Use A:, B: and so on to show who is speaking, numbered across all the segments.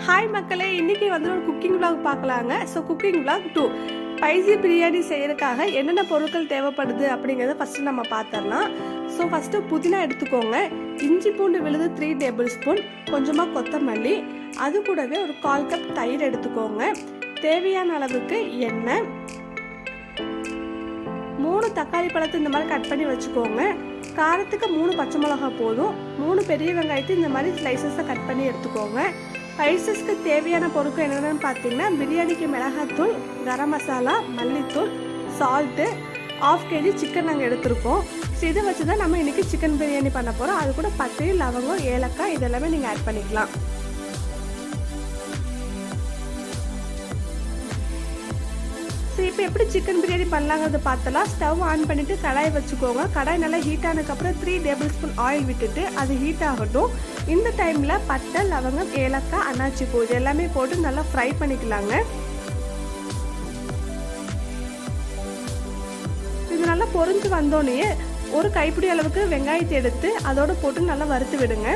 A: Hi மக்களே, இன்னைக்கு வந்து ஒரு குக்கிங் vlog பார்க்கலாங்க. So cooking vlog 2 spicy biryani செய்யறதுக்காக என்னென்ன பொருட்கள் தேவைப்படுது அப்படிங்கிறத ஃபர்ஸ்ட் நம்ம பார்த்துடலாம். ஸோ ஃபர்ஸ்ட் புதினா எடுத்துக்கோங்க, இஞ்சி பூண்டு விழுது 3 டேபிள் ஸ்பூன், கொஞ்சமாக கொத்தமல்லி, அது கூடவே ஒரு 1/4 கப் தயிர் எடுத்துக்கோங்க, தேவையான அளவுக்கு எண்ணெய், 3 தக்காளி பழத்தை இந்த மாதிரி கட் பண்ணி வச்சுக்கோங்க, காரத்துக்கு 3 பச்சை மிளகா போதும், 3 பெரிய வெங்காயத்தை இந்த மாதிரி ஸ்லைசஸை கட் பண்ணி எடுத்துக்கோங்க. ஸ்பைசஸ்க்கு தேவையான பொருட்கள் என்னென்னு பார்த்தீங்கன்னா, பிரியாணிக்கு மிளகாத்தூள், கரம் மசாலா, மல்லித்தூள், சால்ட்டு, 1/2 kg சிக்கன் நாங்கள் எடுத்துருக்கோம். ஸோ இதை வச்சு தான் நம்ம இன்றைக்கி சிக்கன் பிரியாணி பண்ண போகிறோம். அது கூட பட்டை, லவங்கம், ஏலக்காய் இதெல்லாமே நீங்கள் ஆட் பண்ணிக்கலாம். ஸோ இப்போ எப்படி சிக்கன் பிரியாணி பண்ணலாங்கிறத பார்த்தலாம். ஸ்டவ் ஆன் பண்ணிவிட்டு கடாய் வச்சுக்கோங்க. கடாய் நல்லா ஹீட் ஆனதுக்கப்புறம் 3 டேபிள் ஸ்பூன் ஆயில் விட்டுட்டு அது ஹீட் ஆகட்டும். இந்த டைமில் பட்டை, லவங்கம், ஏலக்காய், அன்னாச்சி பூ இது எல்லாமே போட்டு நல்லா ஃப்ரை பண்ணிக்கலாங்க. இது நல்லா பொரிஞ்சு வந்தோடனே ஒரு கைப்பிடி அளவுக்கு வெங்காயத்தை எடுத்து அதோட போட்டு நல்லா வறுத்து விடுங்க.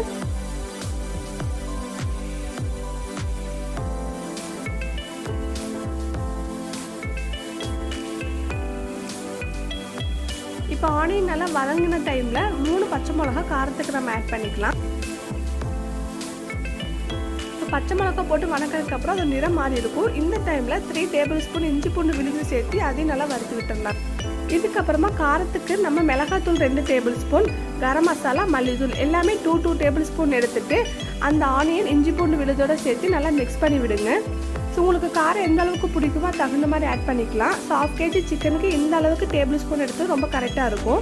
A: இப்போ ஆனியன் நல்லா வதங்கின டைமில் 3 பச்சை மிளகா காரத்துக்கு நம்ம ஆட் பண்ணிக்கலாம். பச்சை மிளகா போட்டு வதக்கிறதுக்கப்புறம் அது நிறம் மாறி இருக்கும். இந்த டைமில் 3 டேபிள் ஸ்பூன் இஞ்சி பூண்டு விழுந்து சேர்த்து அதையும் நல்லா வறுத்து விட்டுடலாம். இதுக்கப்புறமா காரத்துக்கு நம்ம மிளகாத்தூள் 2 டேபிள் ஸ்பூன், கரம் மசாலா, மல்லித்தூள் எல்லாமே 2 டேபிள் ஸ்பூன் எடுத்துட்டு அந்த ஆனியன் இஞ்சி பூண்டு விழுதோட சேர்த்து நல்லா மிக்ஸ் பண்ணி விடுங்க. ஸோ உங்களுக்கு காரம் எந்த அளவுக்கு பிடிக்குமோ தகுந்த மாதிரி ஆட் பண்ணிக்கலாம். ஸோ 1/2 kg சிக்கனுக்கு இந்த அளவுக்கு டேபிள் ஸ்பூன் எடுத்து ரொம்ப கரெக்டாக இருக்கும்.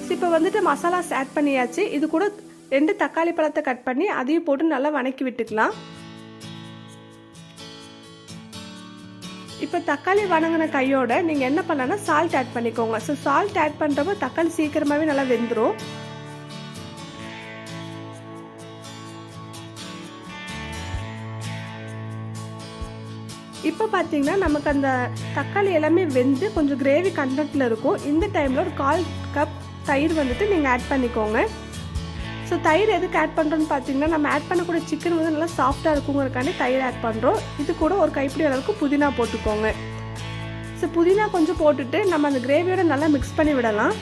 A: ஸோ இப்போ வந்துட்டு மசாலாஸ் ஆட் பண்ணியாச்சு. இது கூட 2 தக்காளி பழத்தை கட் பண்ணி அதையும் போட்டு நல்லா வதக்கி விட்டுக்கலாம். இப்போ தக்காளி வதங்கின கையோட நீங்கள் என்ன பண்ணலாம்னா சால்ட் ஆட் பண்ணிக்கோங்க. ஸோ சால்ட் ஆட் பண்ணுறப்போ தக்காளி சீக்கிரமாகவே நல்லா வெந்துடும். இப்போ பார்த்தீங்கன்னா நமக்கு அந்த தக்காளி எல்லாமே வெந்து கொஞ்சம் கிரேவி கண்டென்ட்டில் இருக்கும். இந்த டைமில் ஒரு 1/4 கப் தயிர் வந்துட்டு நீங்கள் ஆட் பண்ணிக்கோங்க. ஸோ தயிர் எதுக்கு ஆட் பண்ணுறோன்னு பார்த்தீங்கன்னா, நம்ம ஆட் பண்ணக்கூடிய சிக்கன் வந்து நல்லா சாஃப்டாக இருக்குங்கிறக்காண்டி தயிர் ஆட் பண்ணுறோம். இது கூட ஒரு கைப்பிடி அளவுக்கு புதினா போட்டுக்கோங்க. ஸோ புதினா கொஞ்சம் போட்டுட்டு நம்ம அந்த கிரேவியோட நல்லா மிக்ஸ் பண்ணி விடலாம்.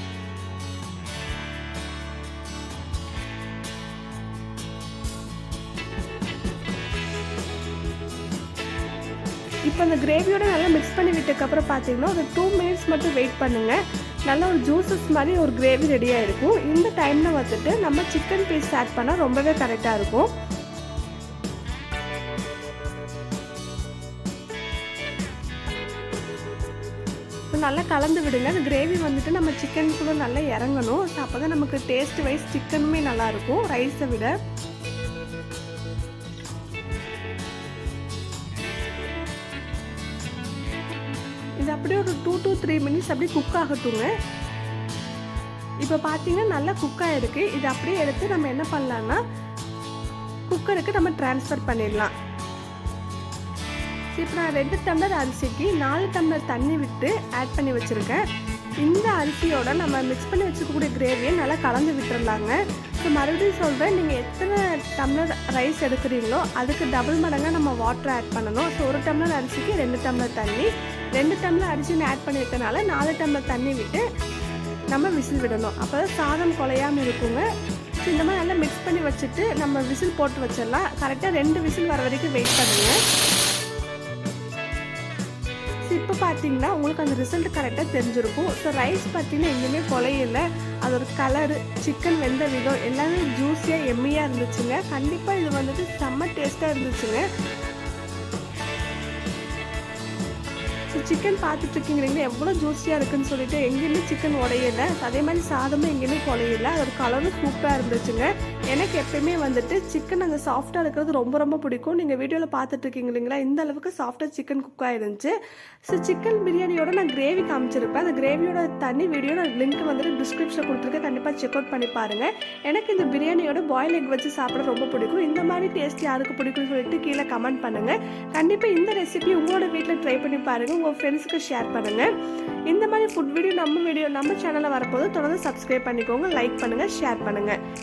A: இப்போ அந்த கிரேவியோட நல்லா மிக்ஸ் பண்ணி விட்டதுக்கப்புறம் பார்த்தீங்கன்னா ஒரு 2 மினிட்ஸ் மட்டும் வெயிட் பண்ணுங்கள். நல்லா ஒரு ஜூஸஸ் மாதிரி ஒரு கிரேவி ரெடியாக இருக்கும். இந்த டைமில் வந்துட்டு நம்ம சிக்கன் பீஸ் ஆட் பண்ணால் ரொம்பவே கரெக்டாக இருக்கும். நல்லா கலந்து விடுங்க. அந்த கிரேவி வந்துட்டு நம்ம சிக்கனுக்குள்ளே நல்லா இறங்கணும். ஸோ அப்போ தான் நமக்கு டேஸ்ட் வைஸ் சிக்கனுமே நல்லாயிருக்கும் ரைஸை விட. இது அப்படியே ஒரு 2 to 3 மினிட்ஸ் அப்படியே குக் ஆகட்டுங்க. இப்போ பார்த்தீங்கன்னா நல்லா குக் ஆகிருக்கு. இது அப்படியே எடுத்து நம்ம என்ன பண்ணலான்னா குக்கருக்கு நம்ம ட்ரான்ஸ்ஃபர் பண்ணிடலாம். இப்போ நான் 2 டம்ளர் அரிசிக்கு 4 டம்ளர் தண்ணி விட்டு ஆட் பண்ணி வச்சுருக்கேன். இந்த அரிசியோட நம்ம மிக்ஸ் பண்ணி வச்சுக்கக்கூடிய கிரேவியை நல்லா கலந்து விட்டுடலாங்க. ஸோ மறுபடியும் சொல்கிறேன், நீங்கள் எத்தனை டம்ளர் ரைஸ் எடுக்கிறீங்களோ அதுக்கு டபுள் மடங்காக நம்ம வாட்டர் ஆட் பண்ணணும். ஸோ 1 டம்ளர் அரிசிக்கு 2 டம்ளர் தண்ணி, 2 டம்ளர் அரிசின்னு ஆட் பண்ணியிருக்கனால 4 டம்ளர் தண்ணி விட்டு நம்ம விசில் விடணும். அப்போ தான் சாதம் குலையாமல் இருக்குங்க. ஸோ இந்த மாதிரி நல்லா மிக்ஸ் பண்ணி வச்சுட்டு நம்ம விசில் போட்டு வச்சிடலாம். கரெக்டாக 2 விசில் வர வரைக்கும் வெயிட் பண்ணுங்கள். இப்போ பார்த்தீங்கன்னா உங்களுக்கு அந்த ரிசல்ட் கரெக்டாக தெரிஞ்சிருக்கும். ஸோ ரைஸ் பார்த்தீங்கன்னா எங்கேயுமே குலையில, அதோட கலரு, சிக்கன் வெந்த விதம் எல்லாமே ஜூஸியாக எம்மியாக இருந்துச்சுங்க. கண்டிப்பாக இது வந்துட்டு செம்ம டேஸ்ட்டாக இருந்துச்சுங்க. சிக்கன் பார்த்துட்டு இருக்கீங்களா எவ்வளோ ஜூஸியாக இருக்குன்னு சொல்லிட்டு எங்கேயுமே சிக்கன் உடையலை. அதே மாதிரி சாதமும் எங்கேயுமே குலையில, அதோட கலரும் சூப்பராக இருந்துச்சுங்க. எனக்கு எப்பயுமே வந்துட்டு சிக்கன் அந்த சாஃப்டாக இருக்கிறது ரொம்ப ரொம்ப பிடிக்கும். நீங்கள் வீடியோவில் பார்த்துட்டு இருக்கீங்க இல்லைங்களா, இந்த அளவுக்கு சாஃப்டாக சிக்கன் குக் ஆகிருந்துச்சு. ஸோ சிக்கன் பிரியாணியோட நான் கிரேவி காமிச்சிருப்பேன். அந்த கிரேவியோட தனி வீடியோ நான் லிங்க் வந்துட்டு டிஸ்கிரிப்ஷன் கொடுத்துருக்கேன். கண்டிப்பாக செக் அவுட் பண்ணி பாருங்கள். எனக்கு இந்த பிரியாணியோட பாயில் எக் வச்சு சாப்பிட ரொம்ப பிடிக்கும். இந்த மாதிரி டேஸ்ட் யாருக்கு பிடிக்கும்னு சொல்லிட்டு கீழே கமெண்ட் பண்ணுங்கள். கண்டிப்பாக இந்த ரெசிபி உங்களோட வீட்டில் ட்ரை பண்ணி பாருங்கள். உங்கள் ஃப்ரெண்ட்ஸுக்கு ஷேர் பண்ணுங்கள். இந்த மாதிரி ஃபுட் வீடியோ நம்ம சேனலில் வரப்போது தொடர்ந்து சப்ஸ்கிரைப் பண்ணிக்கோங்க, லைக் பண்ணுங்கள், ஷேர் பண்ணுங்கள்.